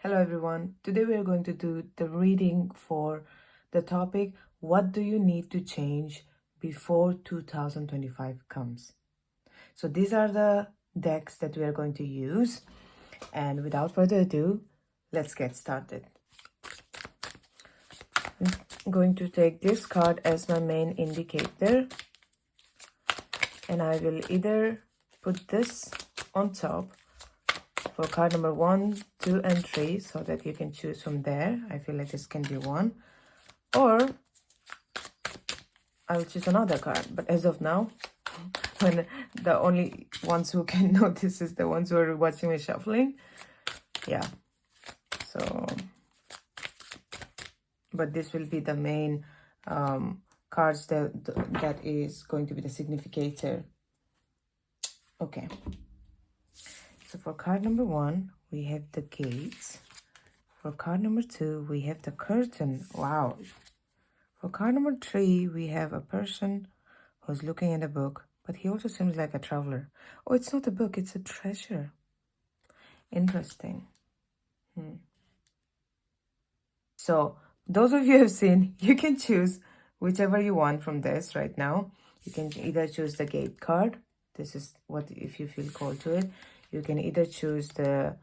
Hello everyone. Today we are going to do the reading for the topic, what do you need to change before 2025 comes? So these are the decks that we are going to use. And without further ado, let's get started. I'm going to take this card as my main indicator. And I will either put this on top for card number 1, 2, and 3, so that you can choose from there. I feel like this can be one. Or I'll choose another card. But as of now, when the only ones who can notice is the ones who are watching me shuffling. Yeah. So, but this will be the main cards that is going to be the significator. Okay. So for card number 1, we have the gates. For card number 2, we have the curtain. Wow. For card number 3, we have a person who's looking at a book, but he also seems like a traveler. Oh, it's not a book, it's a treasure. Interesting. So those of you who have seen, you can choose whichever you want from this right now. You can either choose the gate card. This is what, if you feel called to it. You can either choose the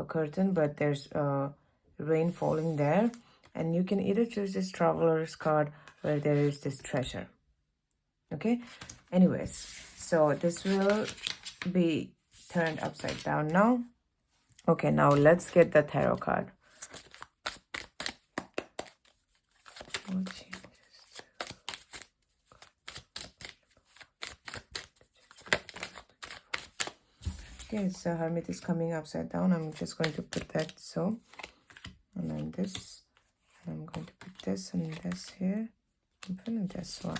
curtain, but there's rain falling there. And you can either choose this traveler's card where there is this treasure. Okay? Anyways, so this will be turned upside down now. Okay, now let's get the tarot card. Okay, so Hermit is coming upside down. I'm just going to put that so. And then this. And I'm going to put this and this here. I'm feeling this one.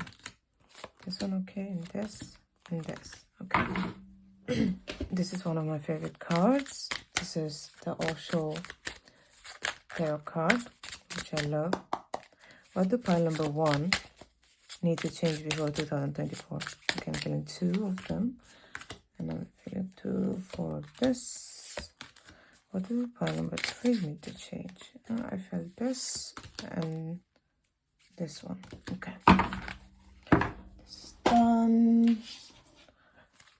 This one okay, and this, and this. Okay. This is one of my favorite cards. This is the Osho tarot card, which I love. What do pile number 1 need to change before 2024? Okay, I'm feeling 2 of them. And I'm feeling 2 for this. What do pile number 3 need to change? I felt this and this one. Okay. This is done.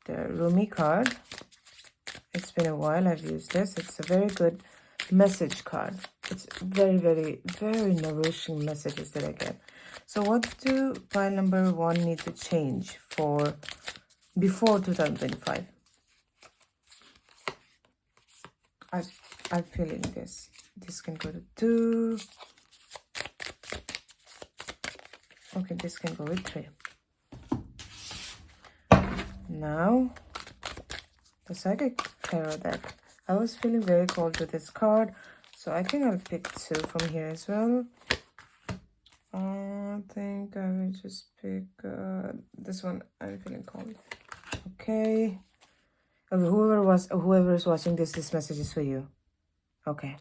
The Rumi card. It's been a while I've used this. It's a very good message card. It's very, very, very nourishing messages that I get. So what do pile number 1 need to change for before 2025? I'm feeling this. This can go to 2. Okay, this can go with 3. Now, the Psychic Tarot deck. I was feeling very called to this card, so I think I'll pick 2 from here as well. I think I will just pick this one. I'm feeling called. Okay. Whoever is watching this message is for you. Okay.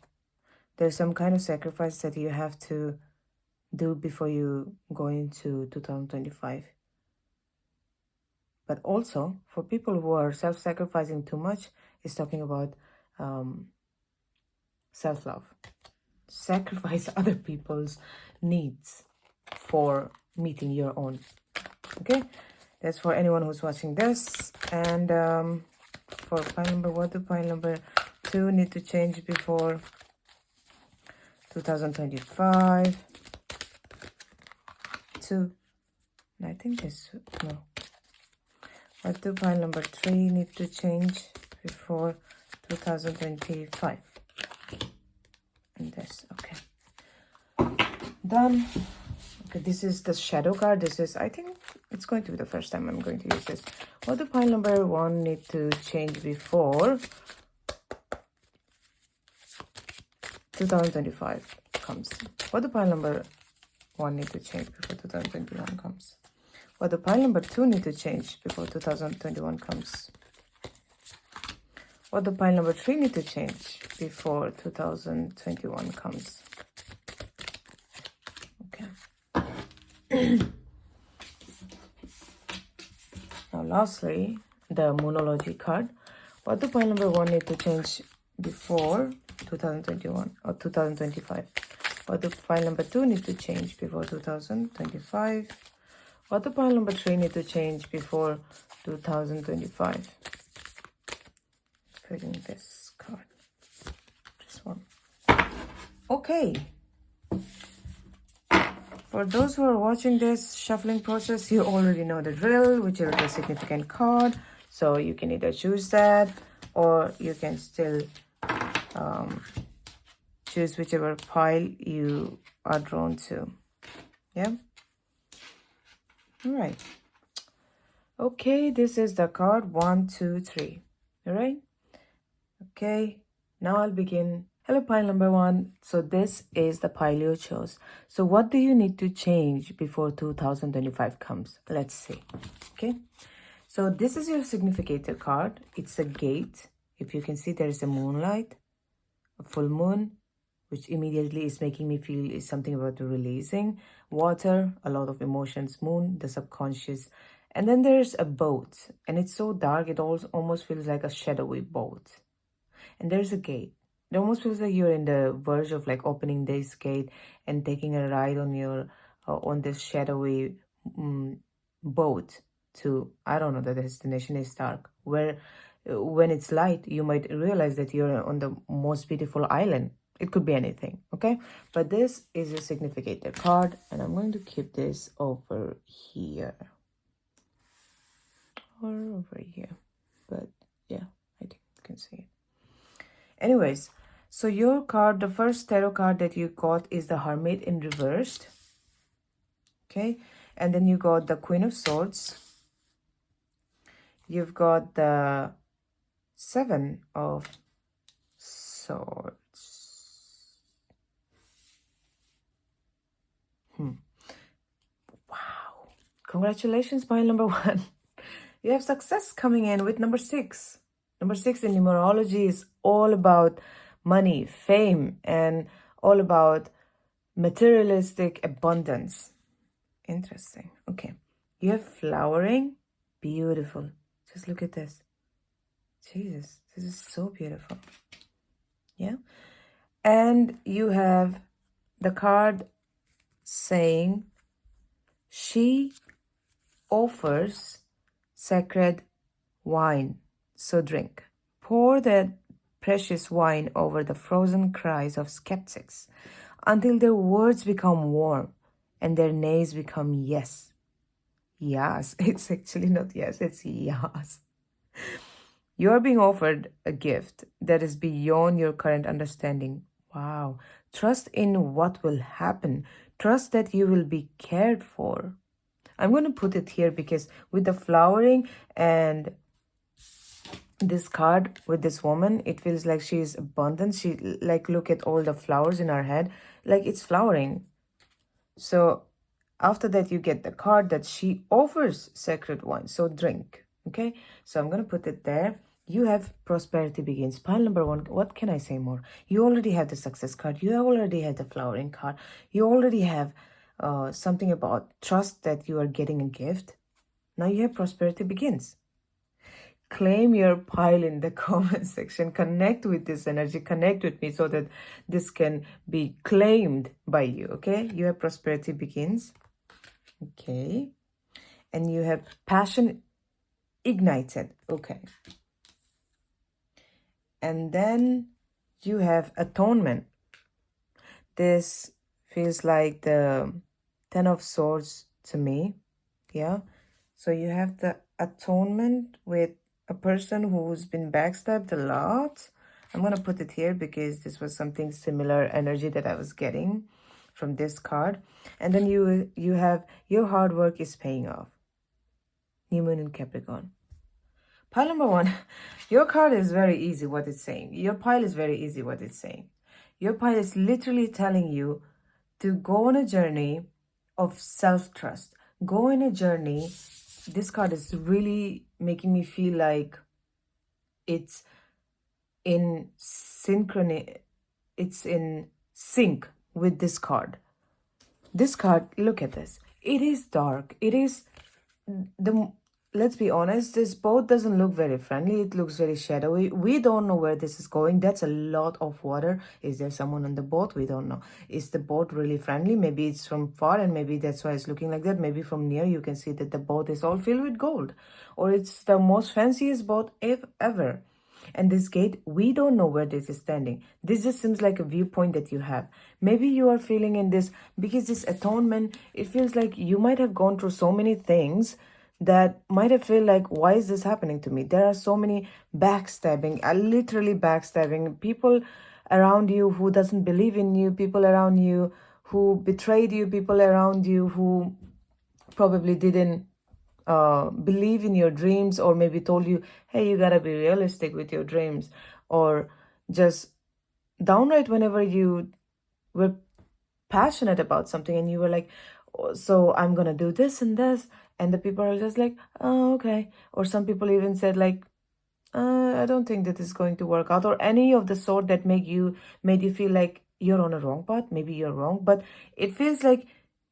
There's some kind of sacrifice that you have to do before you go into 2025. But also, for people who are self-sacrificing too much, it's talking about self-love. Sacrifice other people's needs for meeting your own. Okay? That's for anyone who's watching this. And for pile number 1 to pile number 2 need to change before 2025. 2. I think this, no. What do pile number 3 need to change before 2025? And this, okay. Done. Okay, this is the shadow card. This is, I think it's going to be the first time I'm going to use this. What do pile number 1 need to change before 2025 comes? What do pile number 1 need to change before 2021 comes? What do pile number 2 need to change before 2021 comes? What do pile number 3 need to change before 2021 comes? Okay. Now lastly, the Moonology card. What do pile number 1 need to change before 2021 or 2025? What do pile number 2 need to change before 2025? What do pile number 3 need to change before 2025? Putting this card. This one. Okay. For those who are watching this shuffling process, you already know the drill, whichever the significant card. So you can either choose that, or you can still choose whichever pile you are drawn to. Yeah? All right. Okay, this is the card 1, 2, 3. All right? Okay, now I'll begin. Hello, pile number 1. So this is the pile you chose. So what do you need to change before 2025 comes? Let's see. Okay, so this is your significator card. It's a gate. If you can see, there is a moonlight, a full moon, which immediately is making me feel is something about the releasing. Water, a lot of emotions. Moon, the subconscious. And then there's a boat, and it's so dark, it almost feels like a shadowy boat. And there's a gate. It almost feels like you're in the verge of like opening this gate and taking a ride on your on this shadowy boat to, I don't know, the destination is dark, where when it's light you might realize that you're on the most beautiful island. It could be anything, okay? But this is your significator card, and I'm going to keep this over here or over here, but yeah, I think you can see it. Anyways, so your card, the first tarot card that you got is the Hermit in reversed. Okay, and then you got the Queen of Swords. You've got the Seven of Swords. Wow. Congratulations, pile number 1. You have success coming in with number 6. Number 6 in numerology is all about money, fame, and all about materialistic abundance. Interesting. Okay. You have flowering. Beautiful. Just look at this. Jesus, this is so beautiful. Yeah. And you have the card saying she offers sacred wine. So drink. Pour that precious wine over the frozen cries of skeptics until their words become warm and their nays become yes. Yes. It's actually not yes, it's yes. You are being offered a gift that is beyond your current understanding. Wow. Trust in what will happen. Trust that you will be cared for. I'm going to put it here because with the flowering and this card with this woman, it feels like she is abundant. She, like, look at all the flowers in her head, like it's flowering. So after that you get the card that she offers sacred wine, so drink. Okay, so I'm gonna put it there. You have prosperity begins. Pile number 1. What can I say more? You already have the success card. You already have the flowering card. You already have something about trust that you are getting a gift. Now you have prosperity begins. Claim your pile in the comment section. Connect with this energy. Connect with me so that this can be claimed by you. Okay, you have prosperity begins. Okay, and you have passion ignited. Okay, and then you have atonement. This feels like the 10 of Swords to me. Yeah, so you have the atonement with a person who's been backstabbed a lot. I'm going to put it here because this was something similar energy that I was getting from this card. And then you have your hard work is paying off. New Moon in Capricorn. Pile number 1. Your card is very easy what it's saying. Your pile is very easy what it's saying. Your pile is literally telling you to go on a journey of self-trust. Go on a journey. This card is really making me feel like it's in synchrony. It's in sync with this card. This card, look at this. It is dark. It is the let's be honest, this boat doesn't look very friendly. It looks very shadowy. We don't know where this is going. That's a lot of water. Is there someone on the boat? We don't know. Is the boat really friendly? Maybe it's from far and maybe that's why it's looking like that. Maybe from near you can see that the boat is all filled with gold. Or it's the most fanciest boat ever. And this gate, we don't know where this is standing. This just seems like a viewpoint that you have. Maybe you are feeling in this, because this atonement, it feels like you might have gone through so many things that might have feel like, why is this happening to me? There are so many backstabbing, literally backstabbing, people around you who doesn't believe in you, people around you who betrayed you, people around you who probably didn't believe in your dreams, or maybe told you, hey, you gotta be realistic with your dreams, or just downright whenever you were passionate about something and you were like, "Oh, so I'm gonna do this and this," and the people are just like, oh, okay. Or some people even said like, I don't think that is going to work out, or any of the sort that made you feel like you're on a wrong path. Maybe you're wrong, but it feels like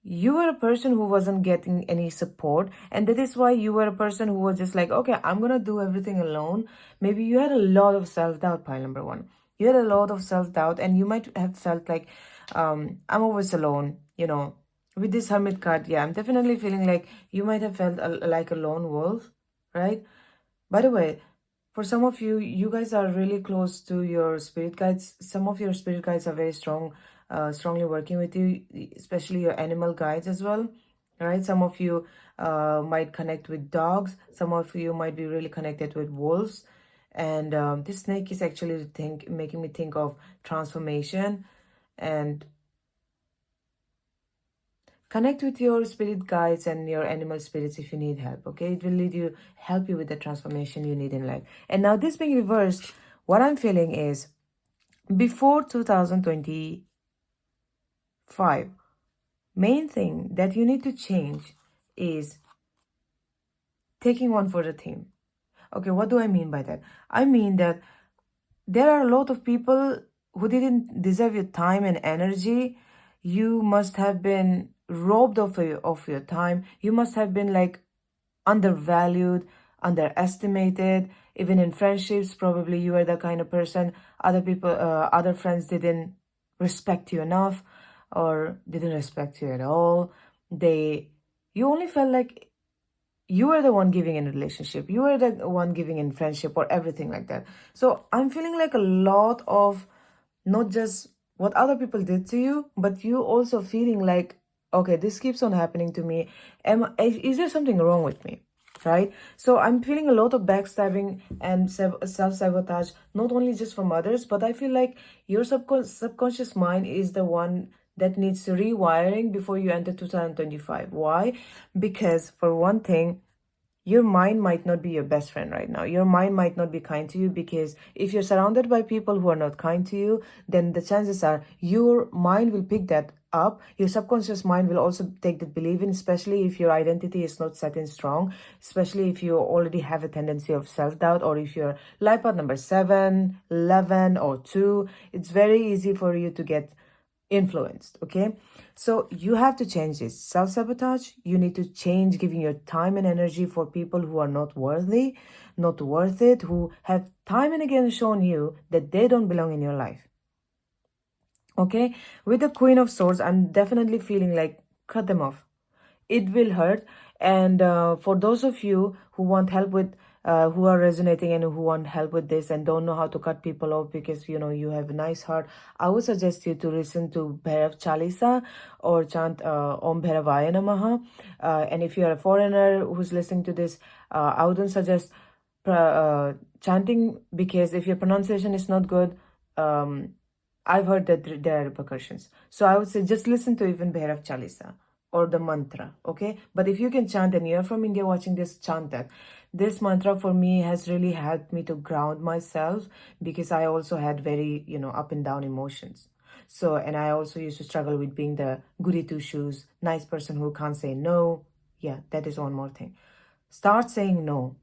you were a person who wasn't getting any support, and that is why you were a person who was just like, okay, I'm gonna do everything alone. Maybe you had a lot of self-doubt. Pile number one, you had a lot of self-doubt, and you might have felt like, I'm always alone, with this hermit card. Yeah, I'm definitely feeling like you might have felt like a lone wolf, right? By the way, for some of you, you guys are really close to your spirit guides. Some of your spirit guides are very strongly working with you, especially your animal guides as well. All right, some of you might connect with dogs. Some of you might be really connected with wolves. And this snake is actually making me think of transformation. And connect with your spirit guides and your animal spirits if you need help, okay? It will help you with the transformation you need in life. And now this being reversed, what I'm feeling is, before 2025, main thing that you need to change is taking one for the team. Okay, what do I mean by that? I mean that there are a lot of people who didn't deserve your time and energy. You must have been robbed of your time. You must have been like undervalued, underestimated. Even in friendships, probably you were the kind of person other friends didn't respect you enough, or didn't respect you at all. You only felt like you were the one giving in a relationship, you were the one giving in friendship, or everything like that. So I'm feeling like a lot of, not just what other people did to you, but you also feeling like, okay, this keeps on happening to me. Is there something wrong with me? Right? So I'm feeling a lot of backstabbing and self-sabotage, not only just from others, but I feel like your subconscious mind is the one that needs rewiring before you enter 2025. Why? Because for one thing, your mind might not be your best friend right now. Your mind might not be kind to you, because if you're surrounded by people who are not kind to you, then the chances are your mind will pick that up. Your subconscious mind will also take that belief in, especially if your identity is not set in strong, especially if you already have a tendency of self-doubt, or if you're life path number 7, 11, or 2. It's very easy for you to get influenced. Okay, so you have to change this self-sabotage. You need to change giving your time and energy for people who are not worthy, not worth it, who have time and again shown you that they don't belong in your life. Okay, with the Queen of Swords, I'm definitely feeling like cut them off. It will hurt. And for those of you who want help with who are resonating and who want help with this and don't know how to cut people off, because you have a nice heart, I would suggest you to listen to Bhairav Chalisa or chant Om Bhairavaya Namaha. And if you are a foreigner who's listening to this, I wouldn't suggest chanting, because if your pronunciation is not good, I've heard that there are repercussions. So I would say just listen to even Bhairav Chalisa or the mantra, okay? But if you can chant, and you're from India watching this, chant that. This mantra for me has really helped me to ground myself, because I also had very, up and down emotions. So, and I also used to struggle with being the goody two shoes, nice person who can't say no. Yeah, that is one more thing. Start saying no.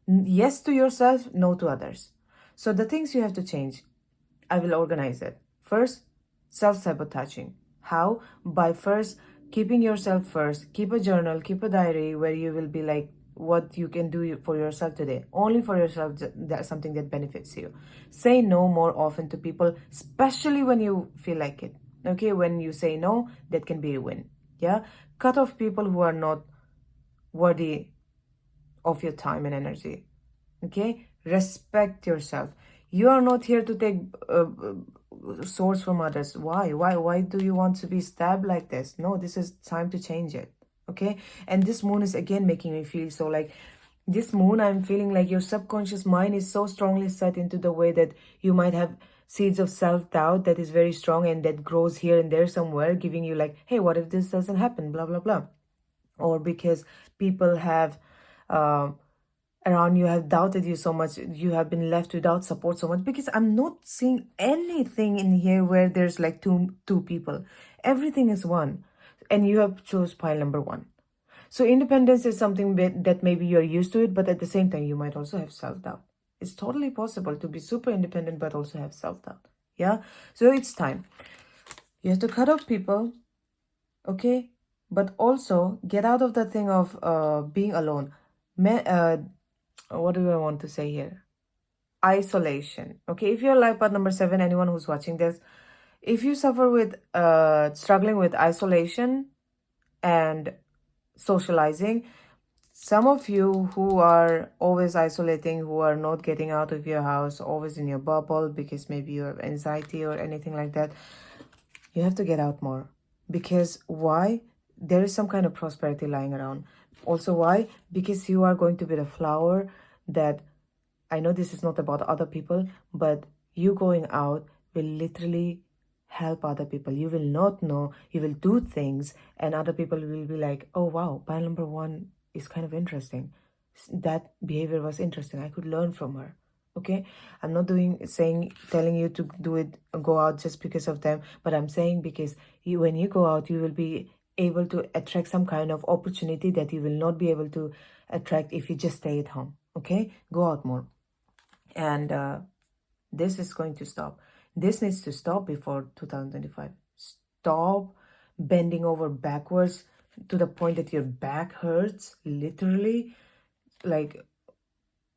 Yes to yourself, no to others. So the things you have to change, I will organize it. First, self-sabotaging. How? By first keeping yourself first. Keep a journal, keep a diary where you will be like, what you can do for yourself today. Only for yourself, that's something that benefits you. Say no more often to people, especially when you feel like it. Okay, when you say no, that can be a win. Yeah, cut off people who are not worthy of your time and energy. Okay, respect yourself. You are not here to take source from others. Why do you want to be stabbed like this? No, this is time to change it. Okay, and this moon is again making me feel so like this moon. I'm feeling like your subconscious mind is so strongly set into the way that you might have seeds of self-doubt that is very strong and that grows here and there somewhere, giving you like, hey, what if this doesn't happen, blah blah blah. Or because people have around you have doubted you so much, you have been left without support so much. Because I'm not seeing anything in here where there's like two people. Everything is one, and you have chose pile number one. So independence is something that maybe you're used to it, but at the same time you might also have self-doubt. It's totally possible to be super independent but also have self-doubt. Yeah, so it's time. You have to cut off people, okay, but also get out of the thing of being alone. What do I want to say here? Isolation. Okay, if you're life path number 7, anyone who's watching this, if you suffer with struggling with isolation and socializing, some of you who are always isolating, who are not getting out of your house, always in your bubble because maybe you have anxiety or anything like that, you have to get out more. Because why? There is some kind of prosperity lying around. Also, why? Because you are going to be the flower that, I know this is not about other people, but you going out will literally help other people. You will not know, you will do things, and other people will be like, oh wow, pile number 1 is kind of interesting. That behavior was interesting. I could learn from her. Okay, I'm not telling you to do it, go out just because of them, but I'm saying because when you go out, you will be able to attract some kind of opportunity that you will not be able to attract if you just stay at home. Okay, go out more. And this is going to stop. This needs to stop before 2025. Stop bending over backwards to the point that your back hurts, literally, like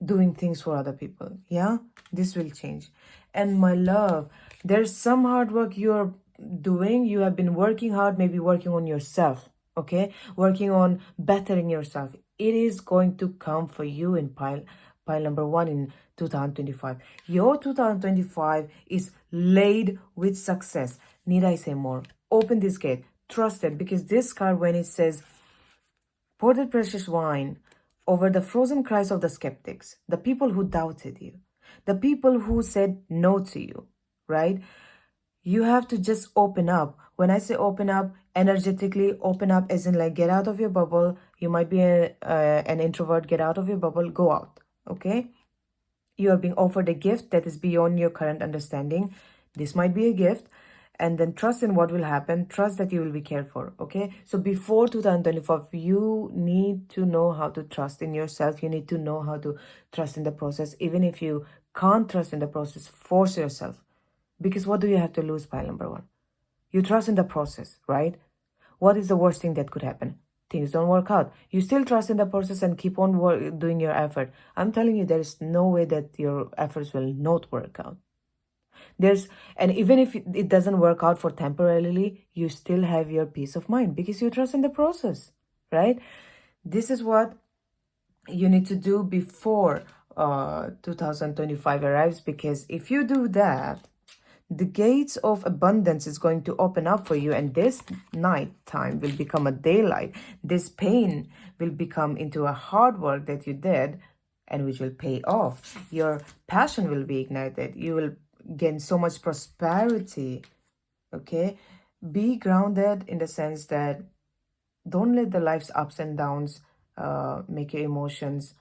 doing things for other people. Yeah, this will change. And my love, there's some hard work you're doing. You have been working hard, maybe working on yourself. Okay, working on bettering yourself. It is going to come for you in pile number 1 in 2025. Your 2025 is laid with success. Need I say more? Open this gate, trust it, because this card, when it says pour the precious wine over the frozen cries of the skeptics, the people who doubted you, the people who said no to you, right? You have to just open up. When I say open up, energetically open up, as in like get out of your bubble. You might be an introvert. Get out of your bubble, go out. Okay, you are being offered a gift that is beyond your current understanding. This might be a gift. And then trust in what will happen. Trust that you will be cared for. Okay, so before 2025, you need to know how to trust in yourself. You need to know how to trust in the process. Even if you can't trust in the process, force yourself. Because what do you have to lose, pile number 1? You trust in the process, right? What is the worst thing that could happen? Things don't work out. You still trust in the process and keep on doing your effort. I'm telling you, there is no way that your efforts will not work out. And even if it doesn't work out for temporarily, you still have your peace of mind because you trust in the process, right? This is what you need to do before 2025 arrives, because if you do that, the gates of abundance is going to open up for you, and this night time will become a daylight. This pain will become into a hard work that you did and which will pay off. Your passion will be ignited. You will gain so much prosperity. Okay, be grounded in the sense that don't let the life's ups and downs make your emotions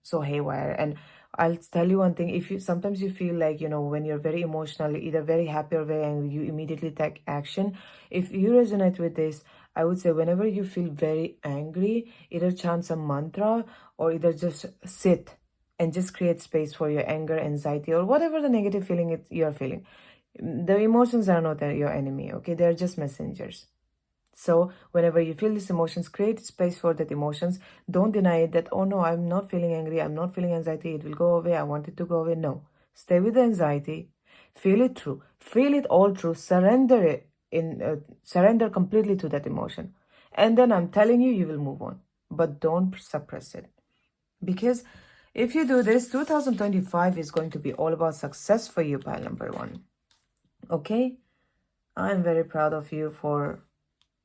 so haywire. And I'll tell you one thing, if you sometimes you feel like, when you're very emotional, either very happy or very angry, you immediately take action. If you resonate with this, I would say whenever you feel very angry, either chant some mantra or either just sit and just create space for your anger, anxiety, or whatever the negative feeling you're feeling. The emotions are not your enemy, okay? They're just messengers. So whenever you feel these emotions, create space for that emotions. Don't deny it that, oh no, I'm not feeling angry, I'm not feeling anxiety, it will go away, I want it to go away. No. Stay with the anxiety. Feel it through. Feel it all through. Surrender it surrender completely to that emotion. And then I'm telling you, you will move on. But don't suppress it. Because if you do this, 2025 is going to be all about success for you, pile number 1. Okay? I'm very proud of you for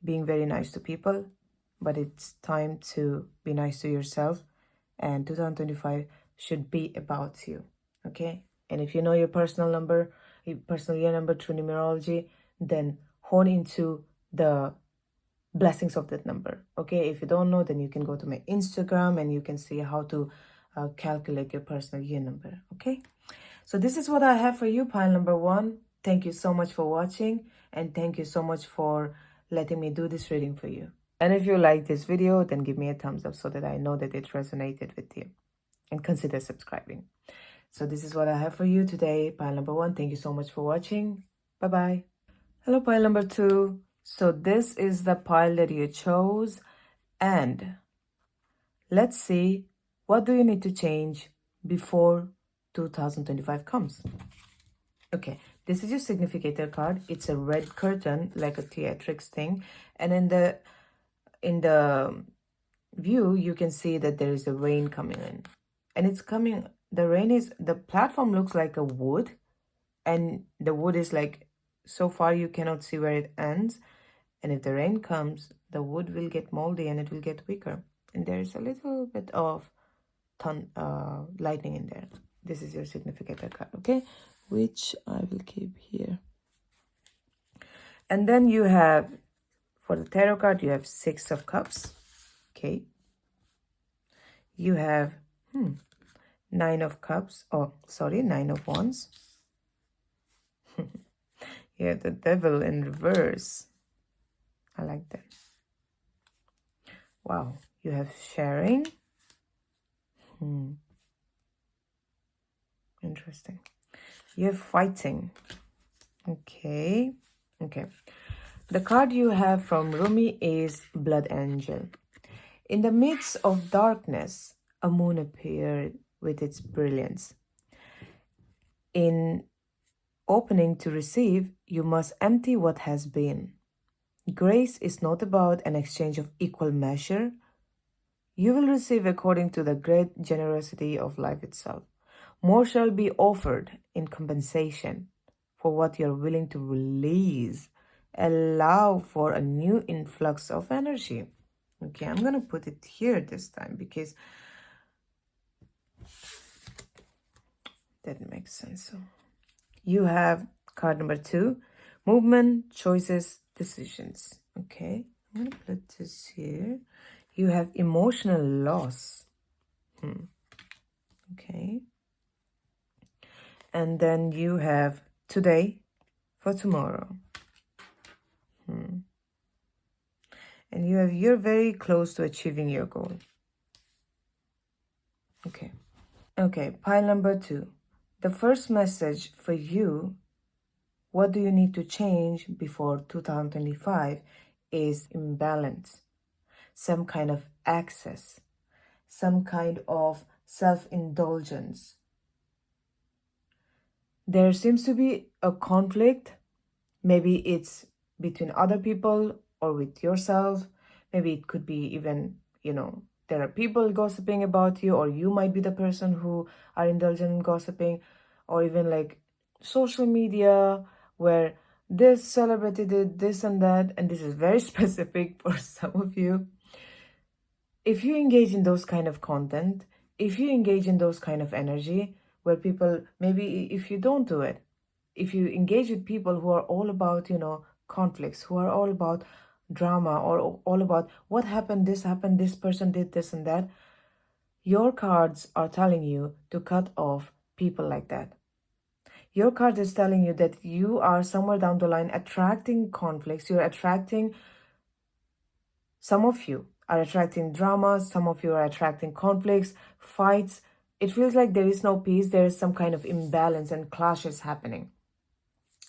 being very nice to people, but it's time to be nice to yourself, and 2025 should be about you. Okay? And if you know your personal number, your personal year number through numerology, then hone into the blessings of that number. Okay? If you don't know, then you can go to my Instagram and you can see how to calculate your personal year number. Okay? So this is what I have for you, pile number 1. Thank you so much for watching, and thank you so much for letting me do this reading for you. And if you like this video, then give me a thumbs up so that I know that it resonated with you, and consider subscribing. So this is what I have for you today, pile number 1. Thank you so much for watching. Bye-bye. Hello, pile number 2. So this is the pile that you chose, and let's see, what do you need to change before 2025 comes? Okay, this is your significator card. It's a red curtain, like a theatrics thing. And in the view, you can see that there is a rain coming in. And it's coming, the platform looks like a wood. And the wood is like, so far you cannot see where it ends. And if the rain comes, the wood will get moldy and it will get weaker. And there is a little bit of lightning in there. This is your significator card, okay? Which I will keep here. And then you have, for the tarot card, you have 6 of Cups, okay? You have 9 of Cups, 9 of Wands. You have the Devil in reverse. I like that. Wow, you have sharing. Interesting. You have fighting. Okay. The card you have from Rumi is Blood Angel. In the midst of darkness, a moon appeared with its brilliance. In opening to receive, you must empty what has been. Grace is not about an exchange of equal measure. You will receive according to the great generosity of life itself. More shall be offered in compensation for what you are willing to release. Allow for a new influx of energy. Okay, I'm going to put it here this time because that makes sense. So you have card number 2, movement, choices, decisions. Okay, I'm going to put this here. You have emotional loss. Okay. And then you have today for tomorrow. And you have, you're very close to achieving your goal. Okay. Okay, pile number 2. The first message for you, what do you need to change before 2025, is imbalance. Some kind of excess. Some kind of self-indulgence. There seems to be a conflict. Maybe it's between other people or with yourself. Maybe it could be even, there are people gossiping about you, or you might be the person who are indulgent in gossiping, or even like social media where this celebrity did this and that, and this is very specific for some of you. If you engage in those kind of content, if you engage in those kind of energy where people, maybe if you don't do it, if you engage with people who are all about, conflicts, who are all about drama, or all about what happened, this person did this and that, your cards are telling you to cut off people like that. Your card is telling you that you are somewhere down the line attracting conflicts. You're attracting, some of you are attracting dramas, some of you are attracting conflicts, fights. It feels like there is no peace. There is some kind of imbalance and clashes happening.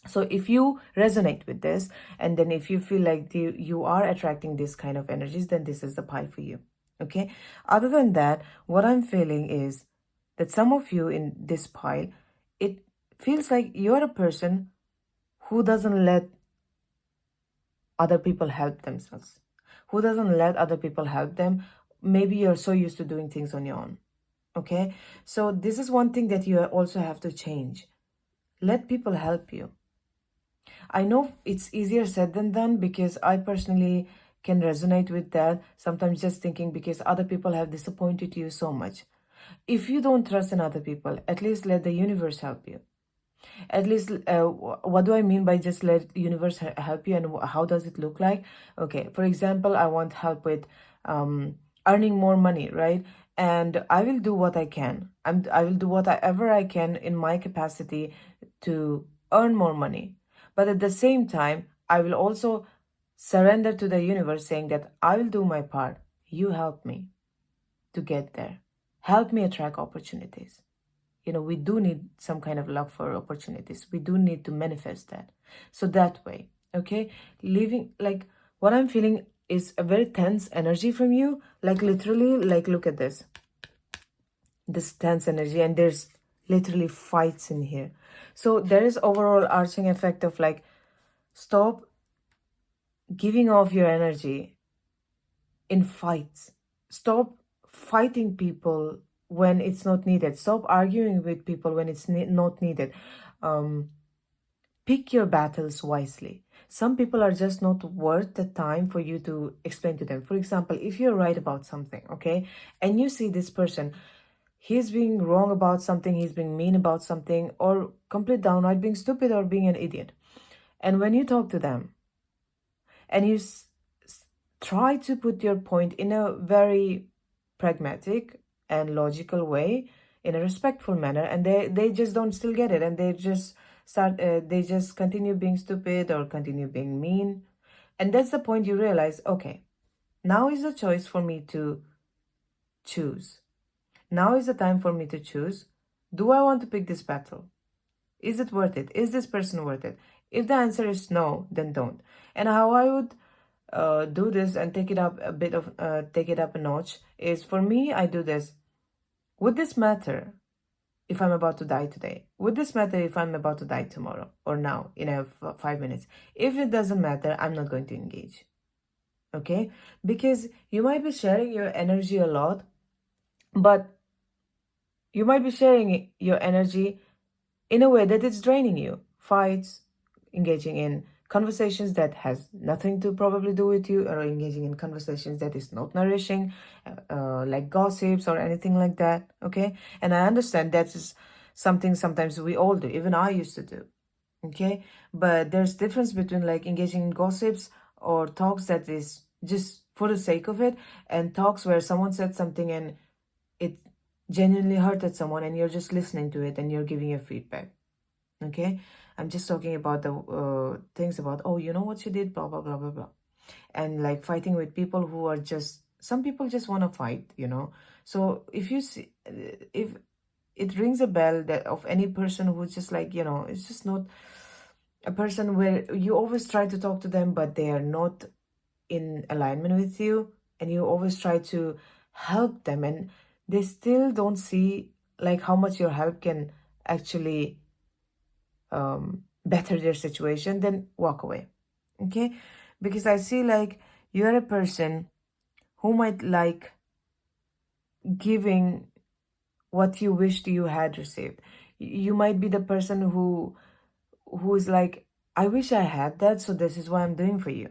So if you resonate with this, and then if you feel like you are attracting this kind of energies, then this is the pile for you. Okay. Other than that, what I'm feeling is that some of you in this pile, it feels like you're a person who doesn't let other people help themselves, who doesn't let other people help them. Maybe you're so used to doing things on your own. Okay. So this is one thing that you also have to change. Let people help you. I know it's easier said than done, because I personally can resonate with that. Sometimes just thinking, because other people have disappointed you so much. If you don't trust in other people, at least let the universe help you. At least, what do I mean by just let universe help you, and how does it look like? Okay, for example, I want help with earning more money, right? And I will do what I can. I will do whatever I can in my capacity to earn more money. But at the same time, I will also surrender to the universe, saying that I will do my part. You help me to get there. Help me attract opportunities. We do need some kind of luck for opportunities. We do need to manifest that. So that way, okay, living like what I'm feeling is a very tense energy from you. Like literally, like look at this tense energy, and there's literally fights in here. So there is overall arching effect of like, stop giving off your energy in fights. Stop fighting people when it's not needed. Stop arguing with people when it's not needed. Pick your battles wisely. Some people are just not worth the time for you to explain to them. For example, if you're right about something, okay, and you see this person, he's being wrong about something, he's being mean about something, or complete downright being stupid or being an idiot. And when you talk to them and you try to put your point in a very pragmatic and logical way, in a respectful manner, and they just don't still get it, and they just continue being stupid or continue being mean. And that's the point you realize, okay, now is the choice for me to choose. Now is the time for me to choose. Do I want to pick this battle? Is it worth it? Is this person worth it? If the answer is no, then don't. And how I would do this and take it up a notch is, for me, I do this. Would this matter if I'm about to die today? Would this matter if I'm about to die tomorrow or now in 5 minutes? If it doesn't matter, I'm not going to engage. Okay? Because you might be sharing your energy a lot, but you might be sharing your energy in a way that it's draining you. Fights, engaging in conversations that has nothing to probably do with you, or engaging in conversations that is not nourishing, like gossips or anything like that. Okay. And I understand that is something sometimes we all do, even I used to do. Okay. But there's difference between like engaging in gossips or talks that is just for the sake of it, and talks where someone said something and it genuinely hurted someone, and you're just listening to it and you're giving your feedback. Okay. I'm just talking about the things about, oh, you know what she did, blah, blah, blah, blah, blah. And like fighting with people who are just, some people just want to fight, So if you see, if it rings a bell that of any person who's just like, it's just not a person where you always try to talk to them, but they are not in alignment with you, and you always try to help them, and they still don't see like how much your help can actually better their situation, then walk away. Okay. Because I see like you're a person who might like giving what you wished you had received. You might be the person who is like, I wish I had that, so this is what I'm doing for you.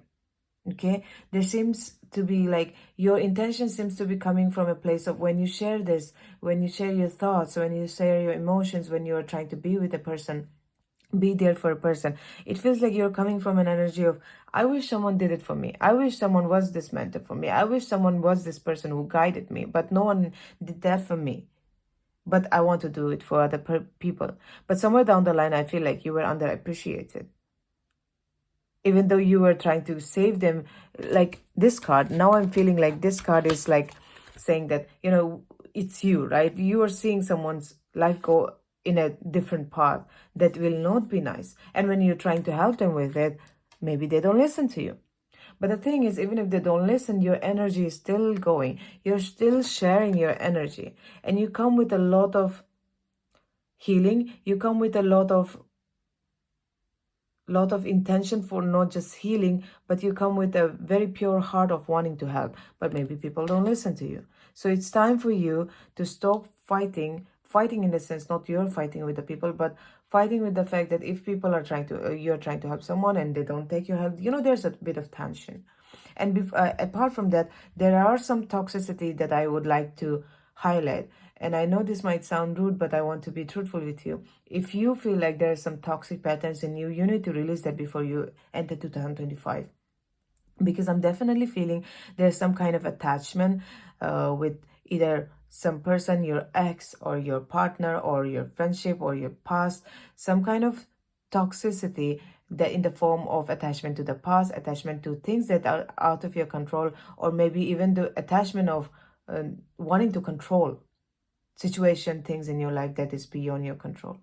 Okay. There seems to be like your intention seems to be coming from a place of, when you share this, when you share your thoughts, when you share your emotions, when you are trying to be with a person, be there for a person, it feels like you're coming from an energy of, I wish someone did it for me. I wish someone was this mentor for me. I wish someone was this person who guided me, but no one did that for me. But I want to do it for other people. But somewhere down the line, I feel like you were underappreciated. Even though you were trying to save them, like this card, now I'm feeling like this card is like saying that, it's you, right? You are seeing someone's life go in a different path that will not be nice. And when you're trying to help them with it, maybe they don't listen to you. But the thing is, even if they don't listen, your energy is still going. You're still sharing your energy. And you come with a lot of healing. You come with a lot of intention for not just healing, but you come with a very pure heart of wanting to help. But maybe people don't listen to you. So it's time for you to stop fighting in the sense, not you're fighting with the people, but fighting with the fact that if people are trying to, you're trying to help someone and they don't take your help, there's a bit of tension. And apart from that, there are some toxicity that I would like to highlight. And I know this might sound rude, but I want to be truthful with you. If you feel like there are some toxic patterns in you, you need to release that before you enter 2025. Because I'm definitely feeling there's some kind of attachment with either some person, your ex or your partner or your friendship or your past, some kind of toxicity that in the form of attachment to the past, attachment to things that are out of your control, or maybe even the attachment of wanting to control situation, things in your life that is beyond your control.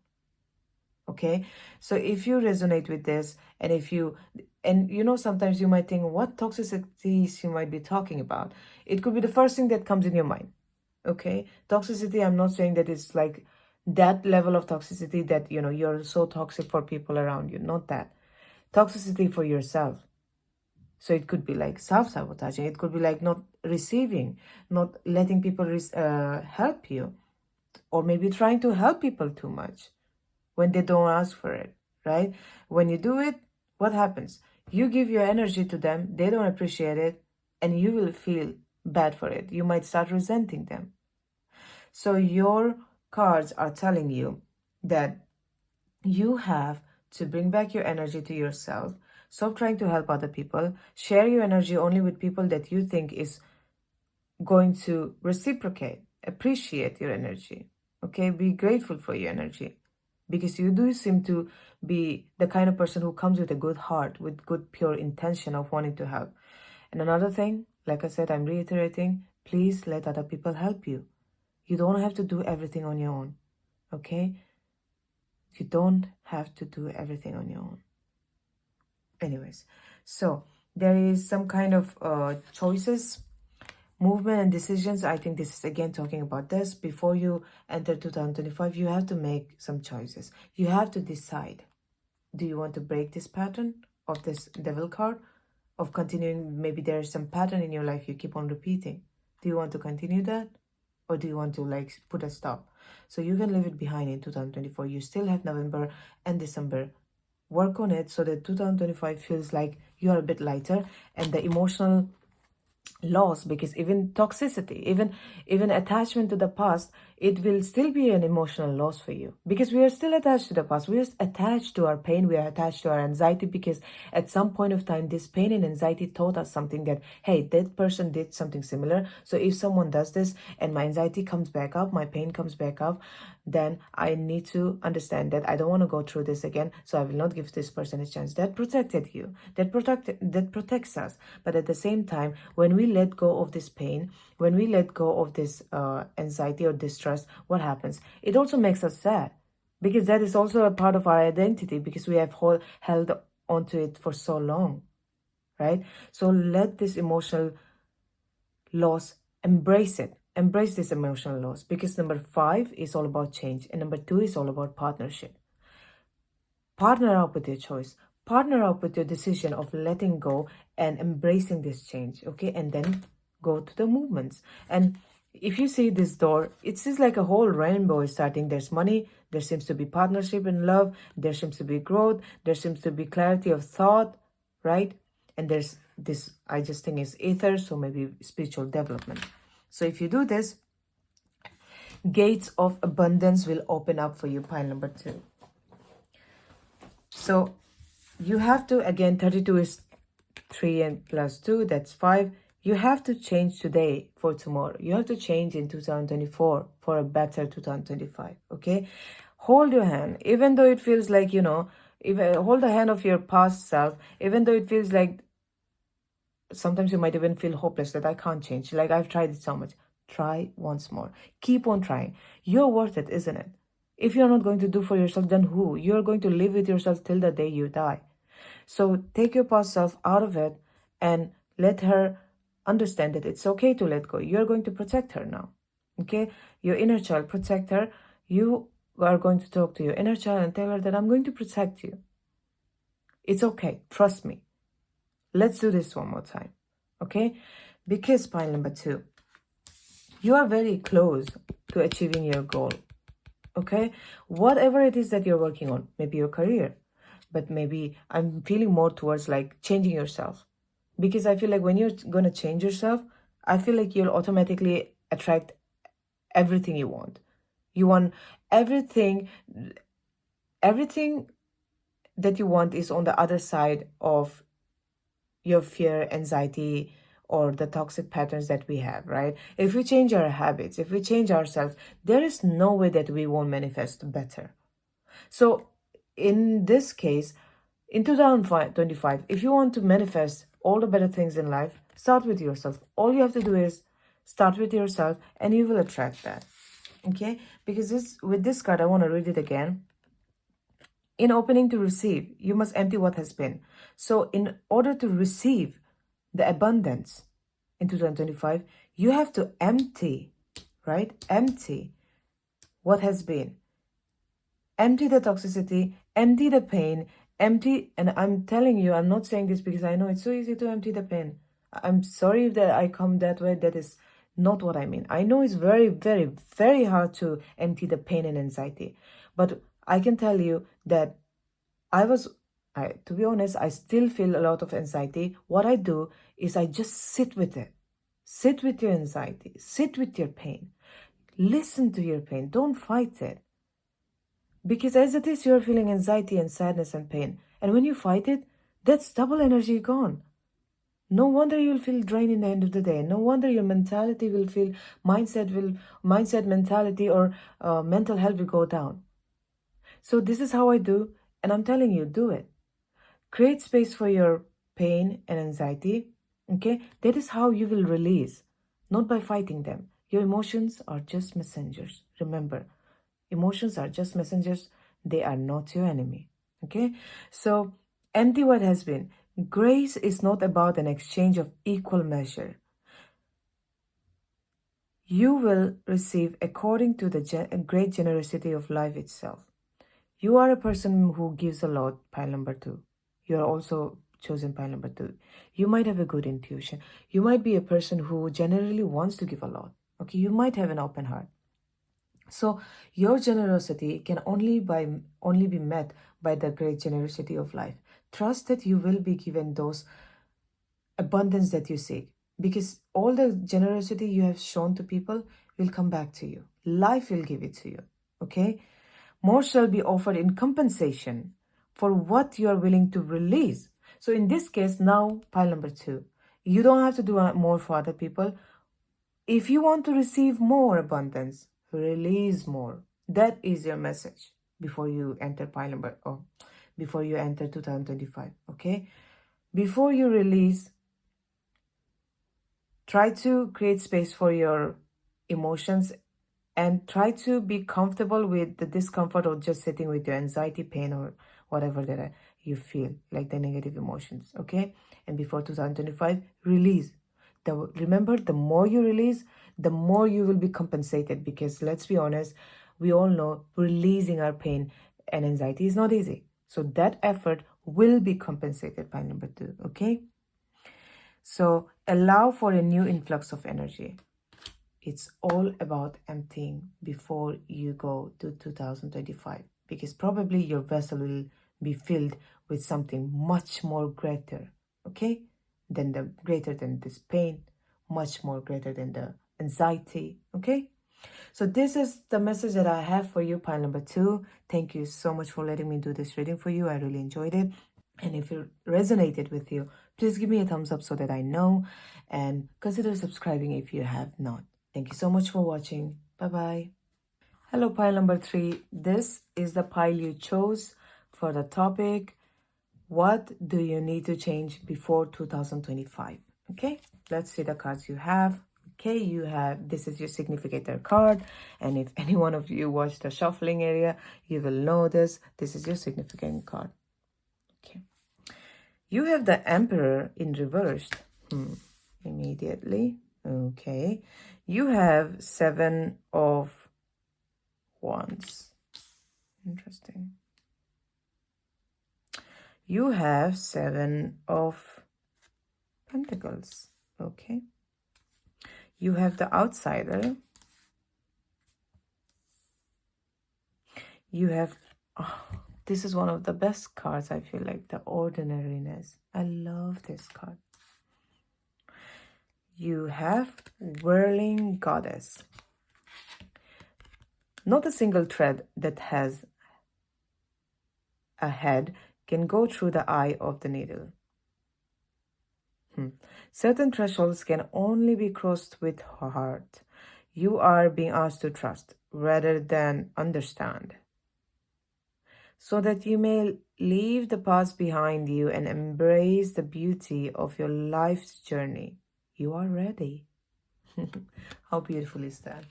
Okay, so if you resonate with this, and if you, and sometimes you might think what toxicities you might be talking about. It could be the first thing that comes in your mind. Okay, toxicity, I'm not saying that it's like that level of toxicity that you're so toxic for people around you, not that. Toxicity for yourself. So it could be like self-sabotaging, it could be like not receiving, not letting people help you, or maybe trying to help people too much when they don't ask for it, right? When you do it, what happens? You give your energy to them, they don't appreciate it, and you will feel bad for it. You might start resenting them. So your cards are telling you that you have to bring back your energy to yourself. Stop trying to help other people. Share your energy only with people that you think is going to reciprocate, appreciate your energy. Okay, be grateful for your energy, because you do seem to be the kind of person who comes with a good heart, with good pure intention of wanting to help. And another thing, like I said, I'm reiterating, please let other people help you. You don't have to do everything on your own. Okay, you don't have to do everything on your own. Anyways, so there is some kind of choices, movement and decisions. I think this is again talking about this. Before you enter 2025, you have to make some choices. You have to decide. Do you want to break this pattern of this devil card, of continuing? Maybe there's some pattern in your life you keep on repeating. Do you want to continue that? Or do you want to like put a stop? So you can leave it behind in 2024. You still have November and December. Work on it so that 2025 feels like you are a bit lighter, and the emotional loss, because even toxicity, even attachment to the past, it will still be an emotional loss for you, because we are still attached to the past. We are attached to our pain, we are attached to our anxiety, because at some point of time this pain and anxiety taught us something, that hey, that person did something similar, so if someone does this and my anxiety comes back up, my pain comes back up, then I need to understand that I don't want to go through this again, so I will not give this person a chance. That protected you, that protects us. But at the same time, when we let go of this pain, when we let go of this anxiety or distrust, what happens? It also makes us sad, because that is also a part of our identity, because we have held onto it for so long, right? So let this emotional loss, embrace it. Embrace this emotional loss, because number 5 is all about change, and number 2 is all about partnership. Partner up with your choice. Partner up with your decision of letting go and embracing this change, okay? And then go to the movements. And if you see this door, it seems like a whole rainbow is starting. There's money, there seems to be partnership and love, there seems to be growth, there seems to be clarity of thought, right? And there's this, I just think is ether, so maybe spiritual development. So if you do this, gates of abundance will open up for you, pile number 2. So you have to, again, 32 is 3 and plus 2, that's 5. You have to change today for tomorrow. You have to change in 2024 for a better 2025, okay? Hold your hand, even though it feels like, even hold the hand of your past self, even though it feels like sometimes you might even feel hopeless, that I can't change. Like, I've tried it so much. Try once more. Keep on trying. You're worth it, isn't it? If you're not going to do for yourself, then who? You're going to live with yourself till the day you die. So take your past self out of it and let her understand that it's okay to let go. You're going to protect her now. Okay? Your inner child, protect her. You are going to talk to your inner child and tell her that I'm going to protect you. It's okay. Trust me. Let's do this one more time. Okay? Because pile number 2, you are very close to achieving your goal. Okay? Whatever it is that you're working on, maybe your career, but maybe I'm feeling more towards like changing yourself. Because I feel like when you're going to change yourself, I feel like you'll automatically attract everything you want. You want everything that you want is on the other side of your fear, anxiety, or the toxic patterns that we have, right? If we change our habits, if we change ourselves, there is no way that we won't manifest better. So in this case, in 2025, if you want to manifest all the better things in life, start with yourself. All you have to do is start with yourself and you will attract that. Okay? Because with this card, I want to read it again. In opening to receive, you must empty what has been. So in order to receive the abundance in 2025, you have to empty, right? Empty what has been. Empty the toxicity, empty the pain, empty, and I'm telling you, I'm not saying this because I know it's so easy to empty the pain. I'm sorry that I come that way. That is not what I mean. I know it's very, very, very hard to empty the pain and anxiety. But I can tell you that to be honest, I still feel a lot of anxiety. What I do is I just sit with it. Sit with your anxiety. Sit with your pain. Listen to your pain. Don't fight it. Because as it is, you're feeling anxiety and sadness and pain. And when you fight it, that's double energy gone. No wonder you'll feel drained in the end of the day. No wonder your mentality will feel, mindset, mentality, or mental health will go down. So this is how I do. And I'm telling you, do it. Create space for your pain and anxiety. Okay? That is how you will release. Not by fighting them. Your emotions are just messengers. Remember. Emotions are just messengers. They are not your enemy. Okay? So, empty what has been. Grace is not about an exchange of equal measure. You will receive according to the great generosity of life itself. You are a person who gives a lot, pile number 2. You are also chosen pile number 2. You might have a good intuition. You might be a person who generally wants to give a lot. Okay? You might have an open heart. So your generosity can only be met by the great generosity of life. Trust that you will be given those abundance that you seek, because all the generosity you have shown to people will come back to you. Life will give it to you. Okay? More shall be offered in compensation for what you are willing to release. So in this case, now pile number 2. You don't have to do more for other people. If you want to receive more abundance, release more. That is your message before you enter before you enter 2025. Okay? Before you release, try to create space for your emotions and try to be comfortable with the discomfort of just sitting with your anxiety, pain, or whatever that you feel, like the negative emotions. Okay? And before 2025, release. Remember, the more you release, the more you will be compensated, because let's be honest, we all know releasing our pain and anxiety is not easy. So that effort will be compensated by number 2, okay? So allow for a new influx of energy. It's all about emptying before you go to 2025, because probably your vessel will be filled with something much more greater, okay? Greater than this pain, much more greater than the anxiety, okay? So this is the message that I have for you, pile number 2. Thank you so much for letting me do this reading for you. I really enjoyed it. And if it resonated with you, please give me a thumbs up so that I know, and consider subscribing if you have not. Thank you so much for watching. Bye-bye. Hello, pile number 3. This is the pile you chose for the topic, what do you need to change before 2025? Okay, let's see the cards you have. Okay, you have, this is your significator card, and if any one of you watched the shuffling area, you will know this. This is your significant card. Okay. You have the Emperor in reversed. Immediately. Okay. You have 7 of Wands. Interesting. You have 7 of Pentacles. Okay. You have the Outsider. You have, this is one of the best cards, I feel like, the Ordinariness. I love this card. You have Whirling Goddess. Not a single thread that has a head can go through the eye of the needle. Certain thresholds can only be crossed with heart. You are being asked to trust rather than understand, so that you may leave the past behind you and embrace the beauty of your life's journey. You are ready. How beautiful is that?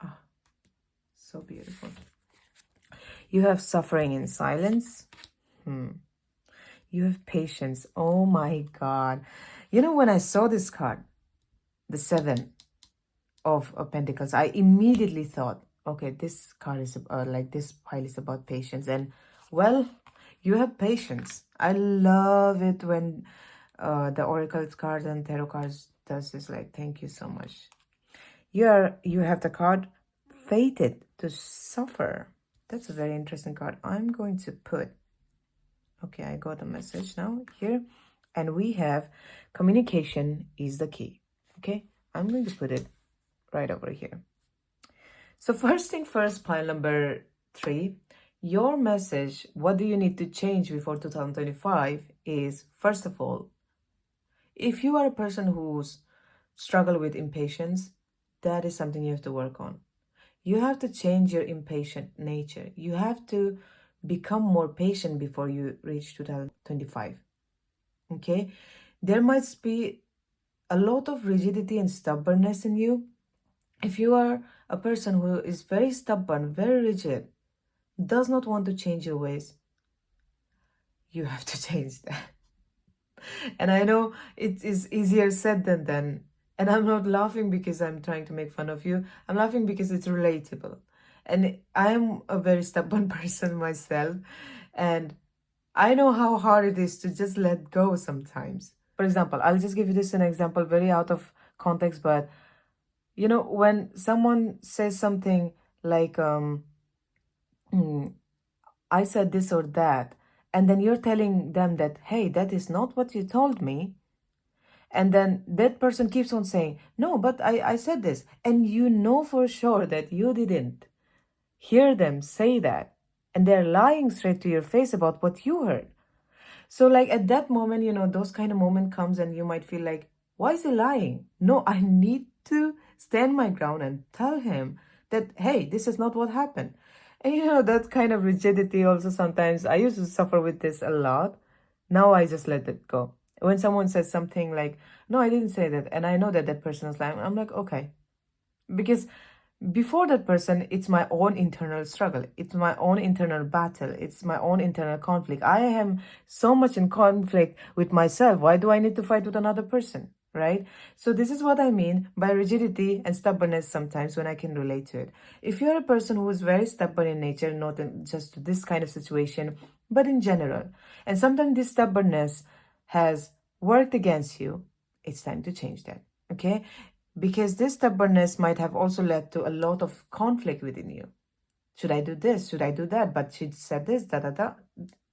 Ah, so beautiful. You have suffering in silence. You have patience. Oh my God. You know, when I saw this card, the 7 of Pentacles, I immediately thought, okay, this card is like this pile is about patience. And well, you have patience. I love it when the Oracle cards and Tarot cards does this. Like, thank you so much. You have the card Fated to Suffer. That's a very interesting card. I'm going to put, okay, I got a message now here, and we have communication is the key. Okay, I'm going to put it right over here. So first thing first, pile number 3, your message, what do you need to change before 2025 is, first of all, if you are a person who's struggle with impatience, that is something you have to work on. You have to change your impatient nature. You have to become more patient before you reach 2025. Okay? There might be a lot of rigidity and stubbornness in you. If you are a person who is very stubborn, very rigid, does not want to change your ways, you have to change that. And I know it is easier said than done. And I'm not laughing because I'm trying to make fun of you. I'm laughing because it's relatable. And I'm a very stubborn person myself. And I know how hard it is to just let go sometimes. For example, I'll just give you this an example, very out of context, but you know, when someone says something like, I said this or that, and then you're telling them that, hey, that is not what you told me. And then that person keeps on saying, no, but I said this. And you know for sure that you didn't hear them say that. And they're lying straight to your face about what you heard. So like at that moment, you know, those kind of moment comes and you might feel like, why is he lying? No, I need to stand my ground and tell him that, hey, this is not what happened. And you know, that kind of rigidity also sometimes, I used to suffer with this a lot. Now I just let it go. When someone says something like, no, I didn't say that, and I know that that person is lying, I'm like, okay. Because before that person, it's my own internal struggle. It's my own internal battle. It's my own internal conflict. I am so much in conflict with myself. Why do I need to fight with another person? Right? So this is what I mean by rigidity and stubbornness sometimes when I can relate to it. If you're a person who is very stubborn in nature, not in just this kind of situation, but in general, and sometimes this stubbornness has worked against you, it's time to change that. Okay? Because this stubbornness might have also led to a lot of conflict within you. Should I do this? Should I do that? But she said this, da da da.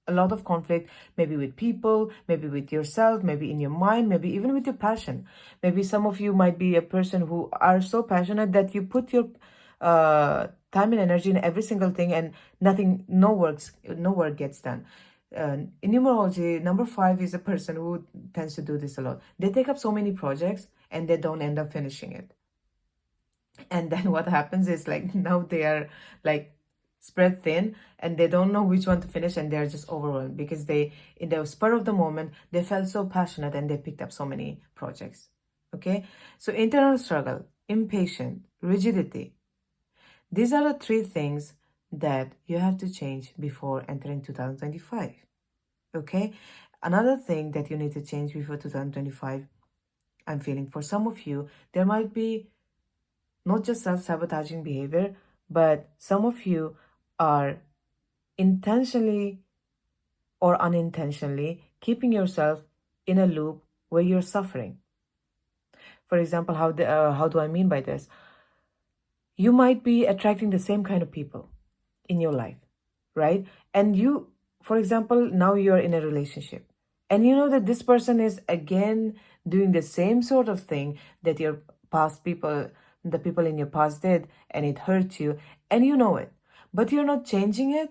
A lot of conflict, maybe with people, maybe with yourself, maybe in your mind, maybe even with your passion. Maybe some of you might be a person who are so passionate that you put your time and energy in every single thing and no work gets done. In numerology, number 5 is a person who tends to do this a lot. They take up so many projects and they don't end up finishing it. And then what happens is like now they are like spread thin and they don't know which one to finish, and they're just overwhelmed because they, in the spur of the moment, they felt so passionate and they picked up so many projects. Okay, so internal struggle, impatient, rigidity. These are the three things that you have to change before entering 2025. Okay, another thing that you need to change before 2025, I'm feeling for some of you, there might be not just self-sabotaging behavior, but some of you are intentionally or unintentionally keeping yourself in a loop where you're suffering. For example, how do I mean by this? You might be attracting the same kind of people in your life, right? And you, for example, now you're in a relationship and you know that this person is again doing the same sort of thing that your past people, the people in your past did, and it hurts you, and you know it, but you're not changing it.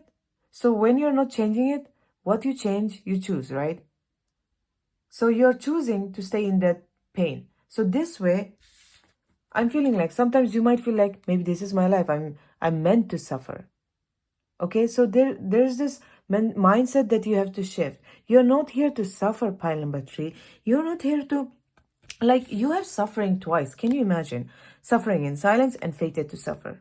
So when you're not changing it, what you change, you choose, right? So you're choosing to stay in that pain. So this way, I'm feeling like sometimes you might feel like maybe this is my life. I'm meant to suffer. Okay, so there's this mindset that you have to shift. You're not here to suffer, pile number 3. You're not here to, like, you have suffering twice. Can you imagine? Suffering in silence and fated to suffer.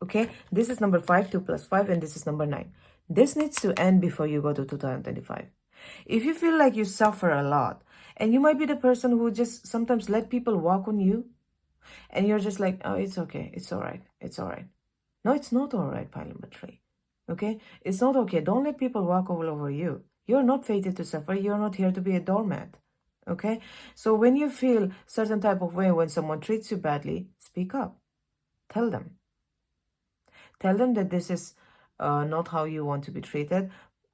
Okay, this is number 5, 2 plus 5, and this is number 9. This needs to end before you go to 2025. If you feel like you suffer a lot, and you might be the person who just sometimes let people walk on you, and you're just like, oh, it's okay, it's all right, it's all right. No, it's not all right, pile number 3. Okay, it's not okay. Don't let people walk all over you. You're not fated to suffer. You're not here to be a doormat. Okay, so when you feel certain type of way when someone treats you badly, speak up. Tell them. Tell them that this is not how you want to be treated.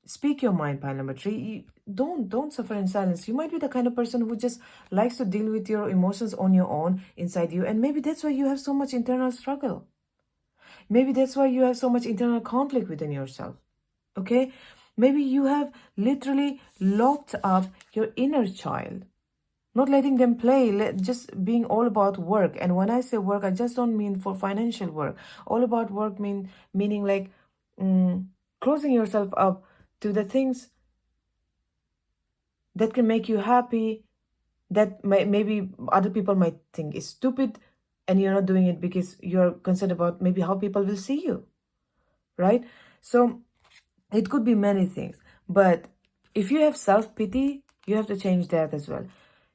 Speak your mind, pile number 3. Don't suffer in silence. You might be the kind of person who just likes to deal with your emotions on your own inside you, and maybe that's why you have so much internal struggle. Maybe that's why you have so much internal conflict within yourself. Okay, maybe you have literally locked up your inner child, not letting them play, just being all about work. And when I say work, I just don't mean for financial work. All about work meaning like closing yourself up to the things that can make you happy, that maybe other people might think is stupid, and you're not doing it because you're concerned about maybe how people will see you, right? So it could be many things, but if you have self-pity, you have to change that as well.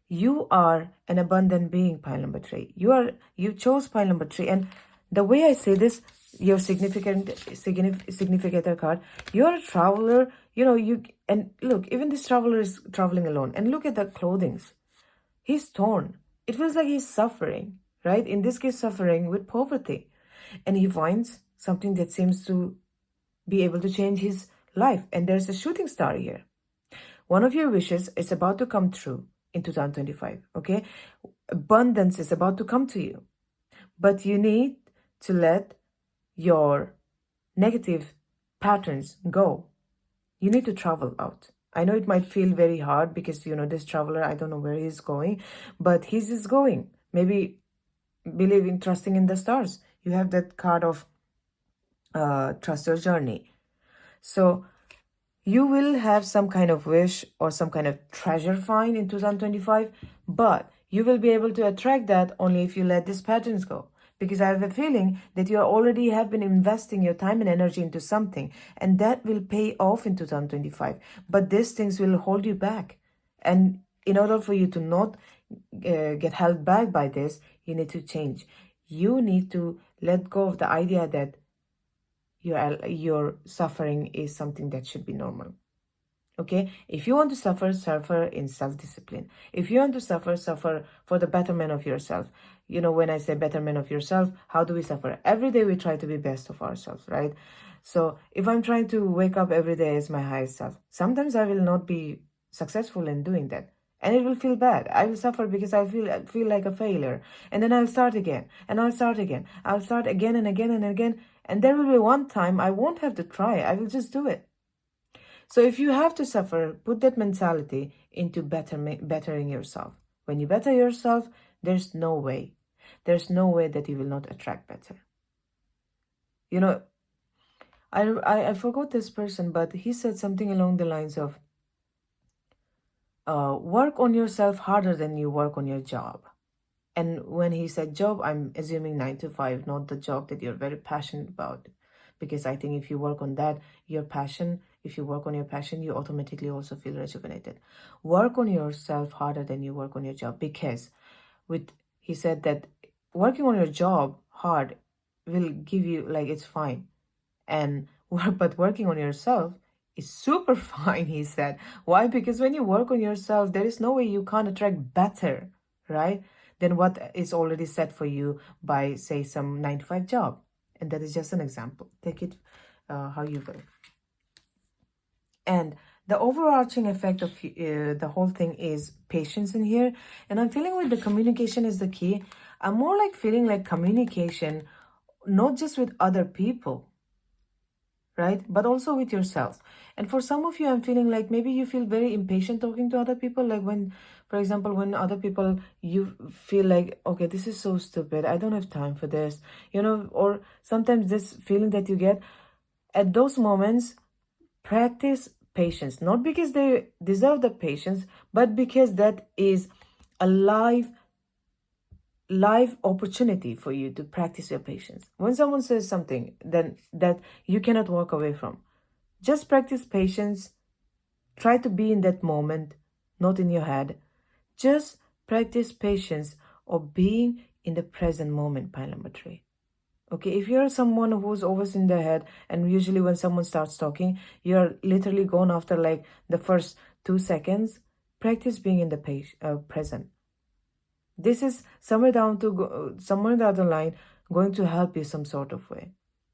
You are an abundant being, pile number 3. You chose pile number 3, and the way I say this, your significator card, you're a traveler. And look, even this traveler is traveling alone, and look at the clothings. He's torn. It feels like he's suffering, right? In this case, suffering with poverty, and he finds something that seems to be able to change his life. And there's a shooting star here. One of your wishes is about to come true in 2025, okay? Abundance is about to come to you. But you need to let your negative patterns go. You need to travel out. I know it might feel very hard because, this traveler, I don't know where he's going, but he's just going. Maybe trusting in the stars. You have that card of trust your journey. So you will have some kind of wish or some kind of treasure find in 2025, but you will be able to attract that only if you let these patterns go. Because I have a feeling that you already have been investing your time and energy into something, and that will pay off in 2025. But these things will hold you back. And in order for you to not get held back by this, you need to change. You need to let go of the idea that your suffering is something that should be normal. Okay, if you want to suffer in self-discipline. If you want to suffer for the betterment of yourself. When I say betterment of yourself, how do we suffer? Every day we try to be best of ourselves, right? So if I'm trying to wake up every day as my highest self, sometimes I will not be successful in doing that, and it will feel bad. I will suffer because I feel like a failure, and then I'll start again, and I'll start again. I'll start again and again and again, and there will be one time I won't have to try. I will just do it. So if you have to suffer, put that mentality into bettering yourself. When you better yourself, there's no way that you will not attract better. I forgot this person, but he said something along the lines of, work on yourself harder than you work on your job. And when he said job, I'm assuming 9 to 5, not the job that you're very passionate about. Because I think if you work on that, if you work on your passion, you automatically also feel rejuvenated. Work on yourself harder than you work on your job. Because he said that working on your job hard will give you, like, it's fine. But working on yourself is super fine, he said. Why? Because when you work on yourself, there is no way you can't attract better, right, than what is already set for you by, say, some 9 to 5 job. And that is just an example. Take it how you will. And the overarching effect of the whole thing is patience in here. And I'm feeling with the communication is the key. I'm more like feeling like communication, not just with other people, right, but also with yourself. And for some of you, I'm feeling like maybe you feel very impatient talking to other people. Like when, for example, when other people, you feel like, okay, this is so stupid, I don't have time for this, or sometimes this feeling that you get at those moments. Practice patience, not because they deserve the patience, but because that is a live opportunity for you to practice your patience. When someone says something then that you cannot walk away from, just practice patience. Try to be in that moment, not in your head. Just practice patience of being in the present moment, pile number 3. Okay, if you're someone who's always in their head, and usually when someone starts talking, you're literally gone after like the first 2 seconds, practice being in the present. This is somewhere down the line going to help you some sort of way.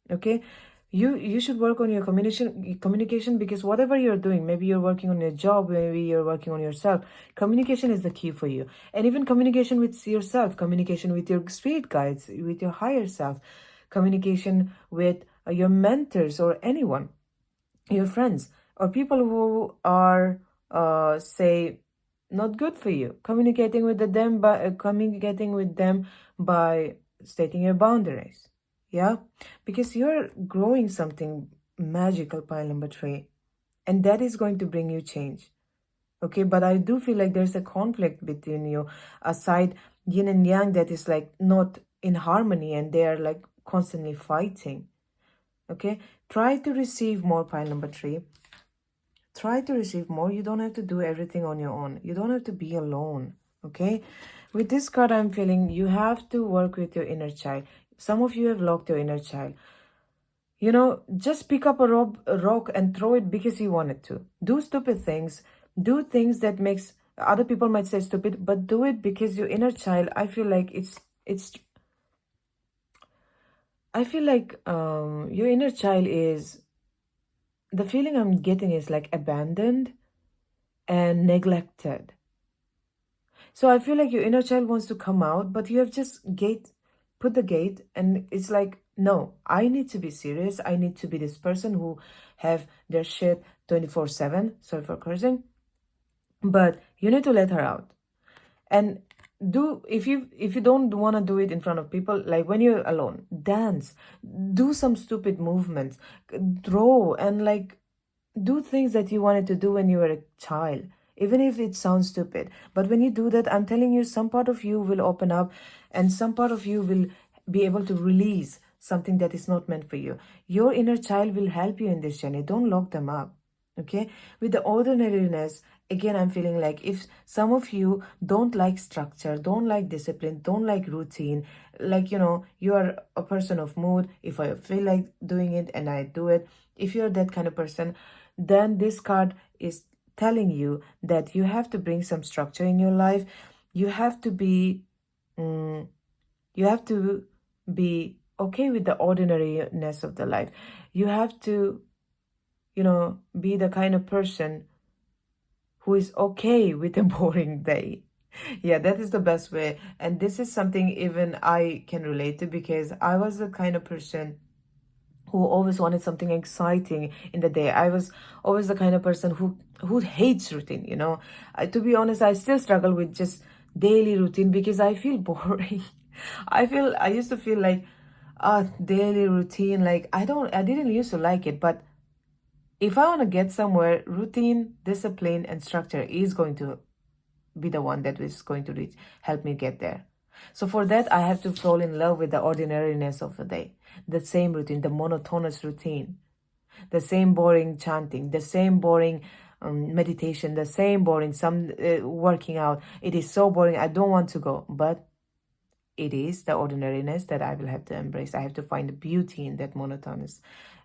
Okay, you should work on your communication, because whatever you're doing, maybe you're working on your job, maybe you're working on yourself, communication is the key for you. And even communication with yourself, communication with your spirit guides, with your higher self, communication with your mentors or anyone, your friends, or people who are say not good for you, communicating with them by stating your boundaries. Yeah, because you're growing something magical, pile number 3, and that is going to bring you change. Okay, but I do feel like there's a conflict between you, a side yin and yang that is like not in harmony, and they are like constantly fighting. Okay, try to receive more, pile number 3. Try to receive more. You don't have to do everything on your own. You don't have to be alone. Okay, with this card, I'm feeling you have to work with your inner child. Some of you have locked your inner child. Just pick up a rock and throw it because you wanted to. Do stupid things. Do things that makes other people might say stupid, but do it because your inner child, I feel like your inner child is, the feeling I'm getting is like abandoned and neglected. So I feel like your inner child wants to come out, but you have just put the gate, and it's like, no, I need to be serious. I need to be this person who have their shit 24/7. Sorry for cursing. But you need to let her out. And if you don't want to do it in front of people, like when you're alone, dance, do some stupid movements, draw, and like do things that you wanted to do when you were a child, even if it sounds stupid. But when you do that, I'm telling you, some part of you will open up, and some part of you will be able to release something that is not meant for you. Your inner child will help you in this journey. Don't lock them up. Okay, with the ordinariness, again, I'm feeling like if some of you don't like structure, don't like discipline, don't like routine, like, you are a person of mood. If I feel like doing it, and I do it, if you're that kind of person, then this card is telling you that you have to bring some structure in your life. You have to be okay with the ordinariness of the life. You have to be the kind of person who is okay with a boring day. Yeah, that is the best way. And this is something even I can relate to, because I was the kind of person who always wanted something exciting in the day. I was always the kind of person who hates routine, to be honest, I still struggle with just daily routine because I feel boring. I used to feel like daily routine, like I didn't used to like it, but If I want to get somewhere, routine, discipline, and structure is going to be the one that is going to help me get there. So for that, I have to fall in love with the ordinariness of the day, the same routine, the monotonous routine, the same boring chanting, the same boring meditation, the same boring working out. It is so boring. I don't want to go, but it is the ordinariness that I will have to embrace. I have to find the beauty in that monotonous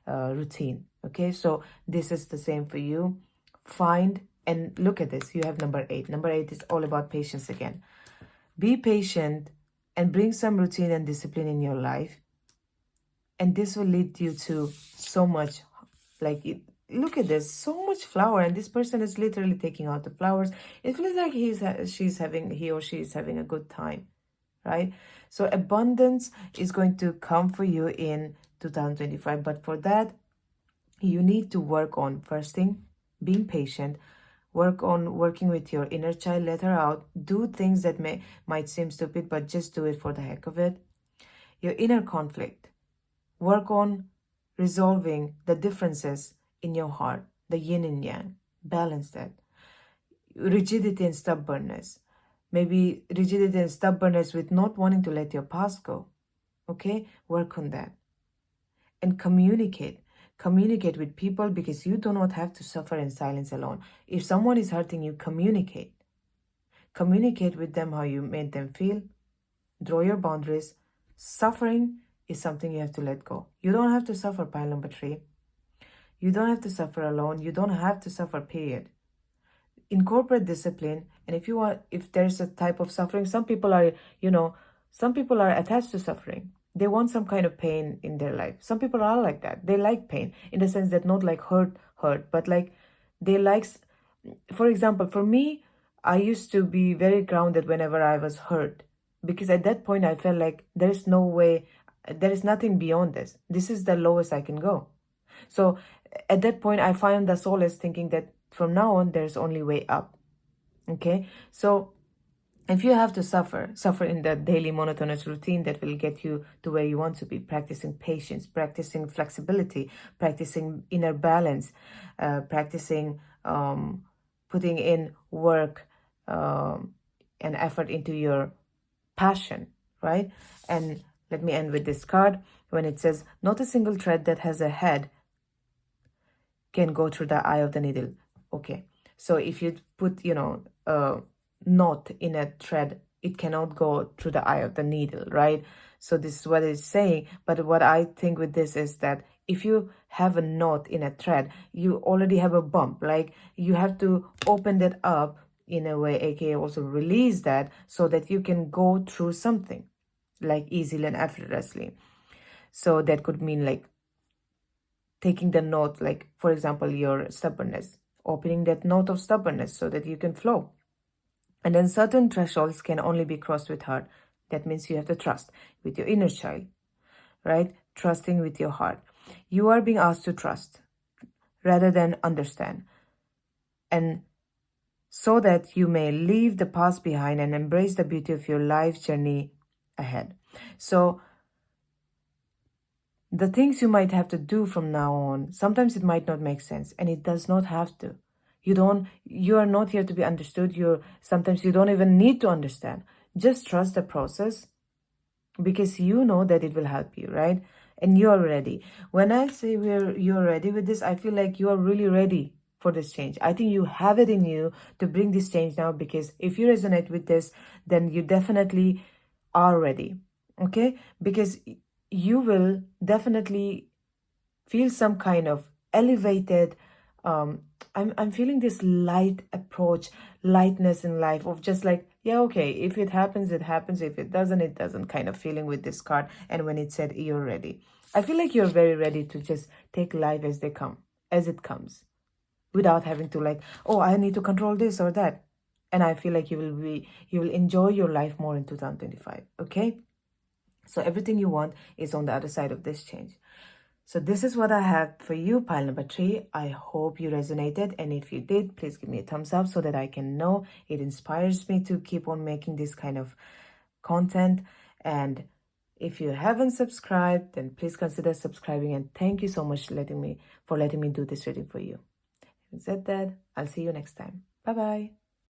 routine. Okay, so this is the same for you. Find and look at this. You have number 8. Number 8 is all about patience again. Be patient and bring some routine and discipline in your life. And this will lead you to so much, look at this, so much flower, and this person is literally taking out the flowers. It feels like he or she is having a good time, right? So abundance is going to come for you in 2025. But for that, you need to work on, first thing, being patient. Work on working with your inner child. Let her out. Do things that might seem stupid, but just do it for the heck of it. Your inner conflict. Work on resolving the differences in your heart, the yin and yang. Balance that. Rigidity and stubbornness. Maybe rigidity and stubbornness with not wanting to let your past go. Okay? Work on that. And communicate. Communicate with people, because you do not have to suffer in silence alone. If someone is hurting you, communicate. Communicate with them how you made them feel. Draw your boundaries. Suffering is something you have to let go. You don't have to suffer, pile number 3. You don't have to suffer alone. You don't have to suffer, period. Incorporate discipline. And if there's a type of suffering, some people are attached to suffering. They want some kind of pain in their life. Some people are like that. They like pain in the sense that not like hurt, but like they like, for example, for me, I used to be very grounded whenever I was hurt, because at that point I felt like there is no way, there is nothing beyond this. This is the lowest I can go. So at that point, I find the solace thinking that from now on, there's only way up. Okay, so if you have to suffer in the daily monotonous routine that will get you to where you want to be, practicing patience, practicing flexibility, practicing inner balance, practicing putting in work and effort into your passion, right? And let me end with this card when it says, not a single thread that has a head can go through the eye of the needle. Okay, so if you put, a knot in a thread, it cannot go through the eye of the needle, right? So this is what it's saying. But what I think with this is that if you have a knot in a thread, you already have a bump. Like, you have to open that up in a way, aka also release that, so that you can go through something like easily and effortlessly. So that could mean like taking the knot, like for example, your stubbornness, opening that knot of stubbornness so that you can flow. And then certain thresholds can only be crossed with heart. That means you have to trust with your inner child, right? Trusting with your heart. You are being asked to trust rather than understand. And so that you may leave the past behind and embrace the beauty of your life journey ahead. So the things you might have to do from now on, sometimes it might not make sense, and it does not have to. You are not here to be understood. Sometimes you don't even need to understand. Just trust the process, because you know that it will help you, right? And you are ready. When I say you're ready with this, I feel like you are really ready for this change. I think you have it in you to bring this change now, because if you resonate with this, then you definitely are ready. Okay? Because you will definitely feel some kind of elevated, I'm feeling this light approach, lightness in life of just like, yeah, okay, if it happens, it happens. If it doesn't kind of feeling with this card. And when it said you're ready, I feel like you're very ready to just take life as it comes, without having to like, oh, I need to control this or that. And I feel like you will enjoy your life more in 2025. Okay. So everything you want is on the other side of this change. So this is what I have for you, pile number 3. I hope you resonated. And if you did, please give me a thumbs up so that I can know. It inspires me to keep on making this kind of content. And If you haven't subscribed, then please consider subscribing, and thank you so much for letting me do this reading for you. Having said that, I'll see you next time. Bye-bye.